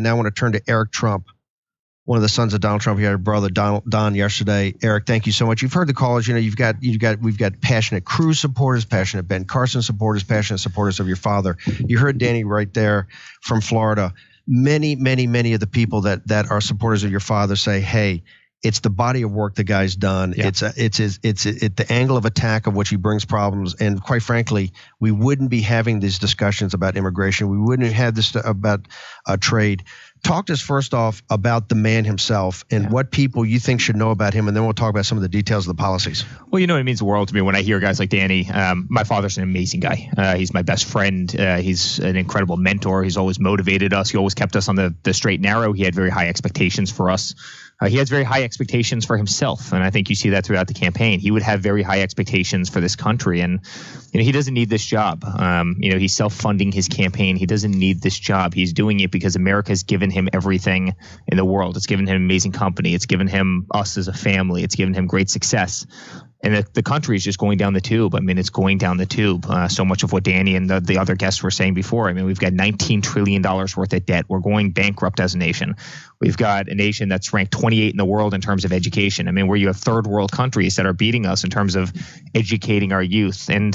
now want to turn to Eric Trump, one of the sons of Donald Trump. He had a brother, Don, yesterday. Eric, thank you so much. You've heard the callers. We've got passionate Cruz supporters, passionate Ben Carson supporters, passionate supporters of your father. You heard Danny right there from Florida. Many of the people that are supporters of your father say, hey, it's the body of work the guy's done. Yeah. It's the angle of attack of which he brings problems. And quite frankly, we wouldn't be having these discussions about immigration. We wouldn't have this about trade. Talk to us first off about the man himself and what people you think should know about him, and then we'll talk about some of the details of the policies. Well, it means the world to me when I hear guys like Danny. My father's an amazing guy. He's my best friend. He's an incredible mentor. He's always motivated us. He always kept us on the straight and narrow. He had very high expectations for us. He has very high expectations for himself, and I think you see that throughout the campaign. He would have very high expectations for this country, and he doesn't need this job. He's self-funding his campaign. He doesn't need this job. He's doing it because America's given him everything in the world. It's given him amazing company. It's given him us as a family. It's given him great success. And the country is just going down the tube. It's going down the tube. So much of what Danny and the other guests were saying before. We've got $19 trillion worth of debt. We're going bankrupt as a nation. We've got a nation that's ranked 28 in the world in terms of education. Where you have third world countries that are beating us in terms of educating our youth. And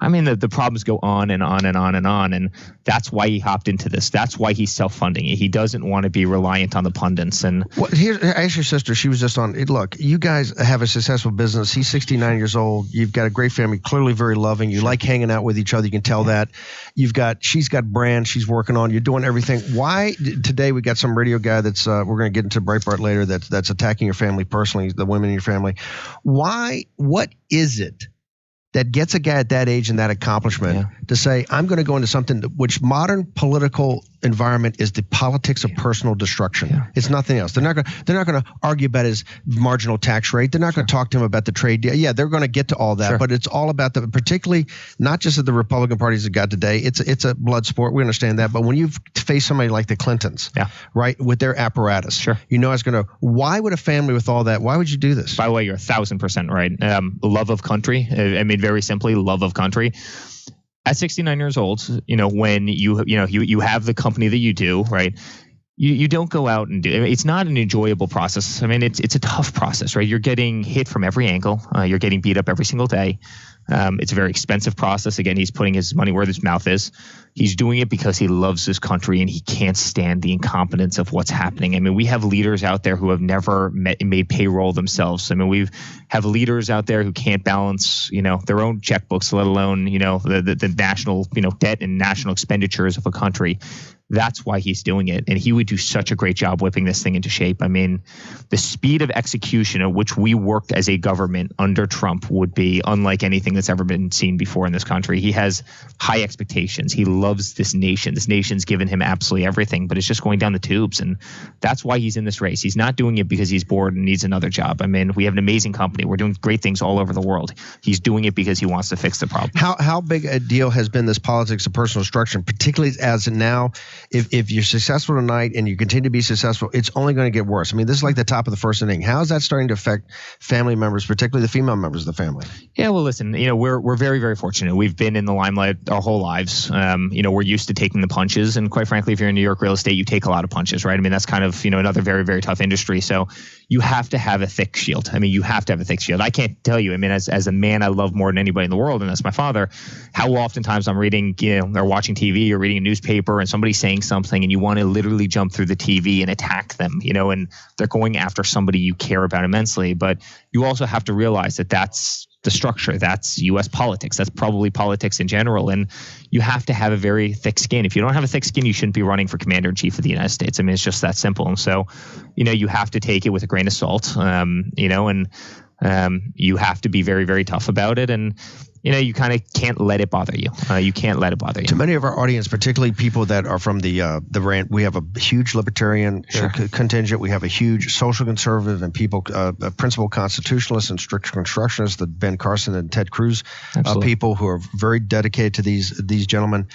the problems go on and on and on and on. And that's why he hopped into this. That's why he's self-funding it. He doesn't want to be reliant on the pundits. And I asked your sister, she was just on, look, you guys have a successful business. He's 69 years old. You've got a great family, clearly very loving. You like hanging out with each other. You can tell that. She's got brands she's working on. You're doing everything. Why today we got some radio guy that's we're going to get into Breitbart later that's attacking your family personally, the women in your family. Why? What is it that gets a guy at that age and that accomplishment to say, I'm going to go into something which modern political environment is the politics of personal destruction. Yeah. It's nothing else. They're not going to argue about his marginal tax rate. They're not going to talk to him about the trade deal. Yeah, they're going to get to all that, but it's all about particularly not just that the Republican parties have got today. It's a blood sport. We understand that. But when you face somebody like the Clintons, right, with their apparatus, it's going to, why would a family with all that, why would you do this? By the way, you're 1,000% right. Love of country. Very simply, love of country. At 69 years old, when you have the company that you do, right? You don't go out and do. It's not an enjoyable process. It's a tough process, right? You're getting hit from every angle. You're getting beat up every single day. It's a very expensive process. Again, he's putting his money where his mouth is. He's doing it because he loves his country and he can't stand the incompetence of what's happening. We have leaders out there who have never made payroll themselves. We have leaders out there who can't balance, their own checkbooks, let alone, the national, debt and national expenditures of a country. That's why he's doing it. And he would do such a great job whipping this thing into shape. The speed of execution at which we worked as a government under Trump would be unlike anything that's ever been seen before in this country. He has high expectations. He loves this nation. This nation's given him absolutely everything, but it's just going down the tubes. And that's why he's in this race. He's not doing it because he's bored and needs another job. We have an amazing company. We're doing great things all over the world. He's doing it because he wants to fix the problem. How big a deal has been this politics of personal destruction, particularly as now, if you're successful tonight and you continue to be successful, it's only going to get worse. This is like the top of the first inning. How is that starting to affect family members, particularly the female members of the family? Yeah, well, listen, we're very, very fortunate. We've been in the limelight our whole lives. We're used to taking the punches. And quite frankly, if you're in New York real estate, you take a lot of punches, right? That's kind of, another very, very tough industry. So you have to have a thick shield. You have to have a thick shield. I can't tell you, as a man I love more than anybody in the world, and that's my father, how oftentimes I'm reading, or watching TV or reading a newspaper and somebody's saying something and you want to literally jump through the TV and attack them, and they're going after somebody you care about immensely. But you also have to realize that that's the structure. That's U.S. politics. That's probably politics in general. And you have to have a very thick skin. If you don't have a thick skin, you shouldn't be running for commander-in-chief of the United States. It's just that simple. And so, you have to take it with a grain of salt, and you have to be very, very tough about it. And, you kind of can't let it bother you. You can't let it bother you. To many of our audience, particularly people that are from the rant, we have a huge libertarian contingent. We have a huge social conservative and people, principled constitutionalists and strict constructionists, the Ben Carson and Ted Cruz people who are very dedicated to these gentlemen.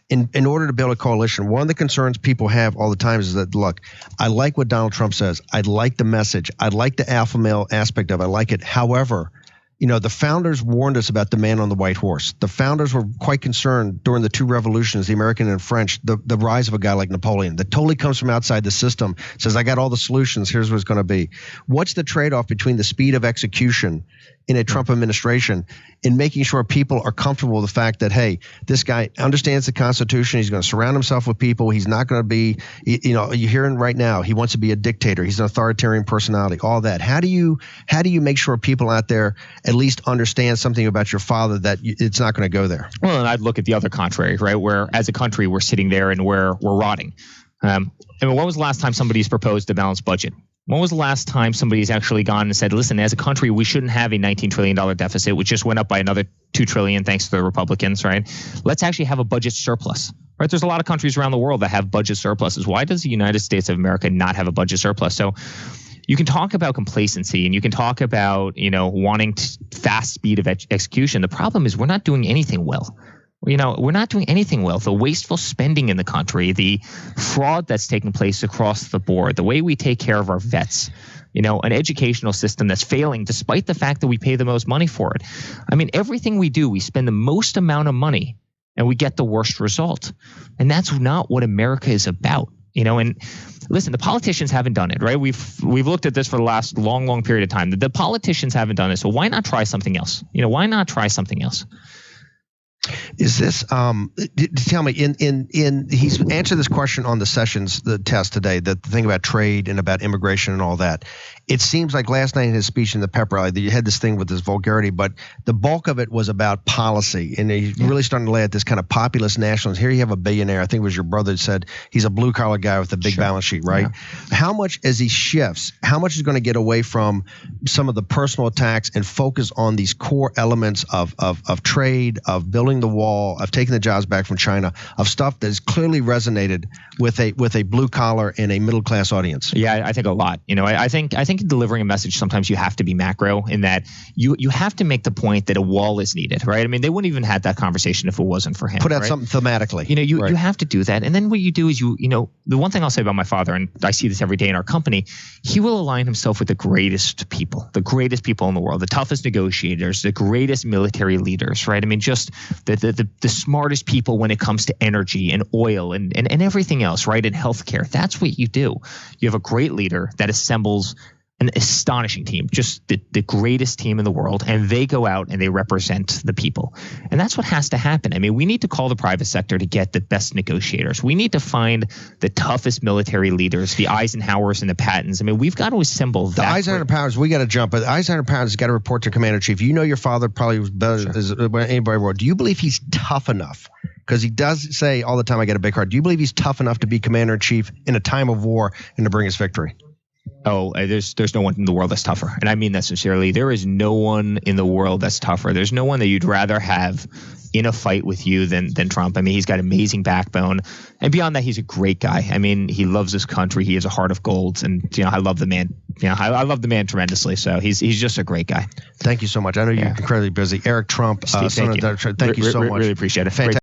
In order to build a coalition, one of the concerns people have all the time is that, look, I like what Donald Trump says. I like the message. I like the alpha male aspect of it. I like it. However, the founders warned us about the man on the white horse. The founders were quite concerned during the two revolutions, the American and French, the rise of a guy like Napoleon that totally comes from outside the system, says, I got all the solutions, here's what it's going to be. What's the trade-off between the speed of execution in a Trump administration in making sure people are comfortable with the fact that, hey, this guy understands the Constitution, he's going to surround himself with people, he's not going to be, you're hearing right now, he wants to be a dictator, he's an authoritarian personality, all that. How do you make sure people out there at least understand something about your father that it's not going to go there? Well, and I'd look at the other contrary, right? Where as a country, we're sitting there and we're rotting. When was the last time somebody's proposed a balanced budget? When was the last time somebody's actually gone and said, listen, as a country, we shouldn't have a $19 trillion deficit, which just went up by another $2 trillion thanks to the Republicans, right? Let's actually have a budget surplus, right? There's a lot of countries around the world that have budget surpluses. Why does the United States of America not have a budget surplus? So you can talk about complacency and you can talk about, wanting fast speed of execution. The problem is we're not doing anything well. We're not doing anything well. The wasteful spending in the country, the fraud that's taking place across the board, the way we take care of our vets, an educational system that's failing despite the fact that we pay the most money for it. I mean, everything we do, we spend the most amount of money and we get the worst result. And that's not what America is about. And listen, the politicians haven't done it, right? We've looked at this for the last long period of time. The politicians haven't done it. So why not try something else? Why not try something else? Is this tell me he's answered this question on the test today, the thing about trade and about immigration and all that. It seems like last night in his speech in the pep rally, you had this thing with this vulgarity, but the bulk of it was about policy, and he's really starting to lay out this kind of populist nationalism. Here you have a billionaire, I think it was your brother that said he's a blue collar guy with a big balance sheet, right? Yeah. How much, as he shifts, how much is going to get away from some of the personal attacks and focus on these core elements of trade, of building the wall, of taking the jobs back from China, of stuff that has clearly resonated with a blue collar and a middle class audience? Yeah, I think a lot. I think in delivering a message, sometimes you have to be macro in that you have to make the point that a wall is needed, right? I mean, they wouldn't even have that conversation if it wasn't for him. Put out something thematically. You have to do that. And then what you do is the one thing I'll say about my father, and I see this every day in our company, he will align himself with the greatest people in the world, the toughest negotiators, the greatest military leaders, right? I mean, just the smartest people when it comes to energy and oil and everything else, right? And healthcare. That's what you do. You have a great leader that assembles an astonishing team, just the greatest team in the world, and they go out and they represent the people. And that's what has to happen. I mean, we need to call the private sector to get the best negotiators. We need to find the toughest military leaders, the Eisenhowers and the Pattons. I mean, we've got to assemble that. The Eisenhower Powers, we got to jump, but Eisenhower Powers has got to report to Commander in Chief. Your father probably was better than anybody wrote. Do you believe he's tough enough? Because he does say all the time, I got a big heart. Do you believe he's tough enough to be Commander in Chief in a time of war and to bring us victory? Oh, there's no one in the world that's tougher. And I mean that sincerely. There is no one in the world that's tougher. There's no one that you'd rather have in a fight with you than Trump. I mean, he's got amazing backbone. And beyond that, he's a great guy. I mean, he loves his country. He has a heart of gold. And, I love the man. I love the man tremendously. So he's just a great guy. Thank you so much. I know you're incredibly busy. Eric Trump, Steve, thank you so much. Really appreciate it. Fantastic.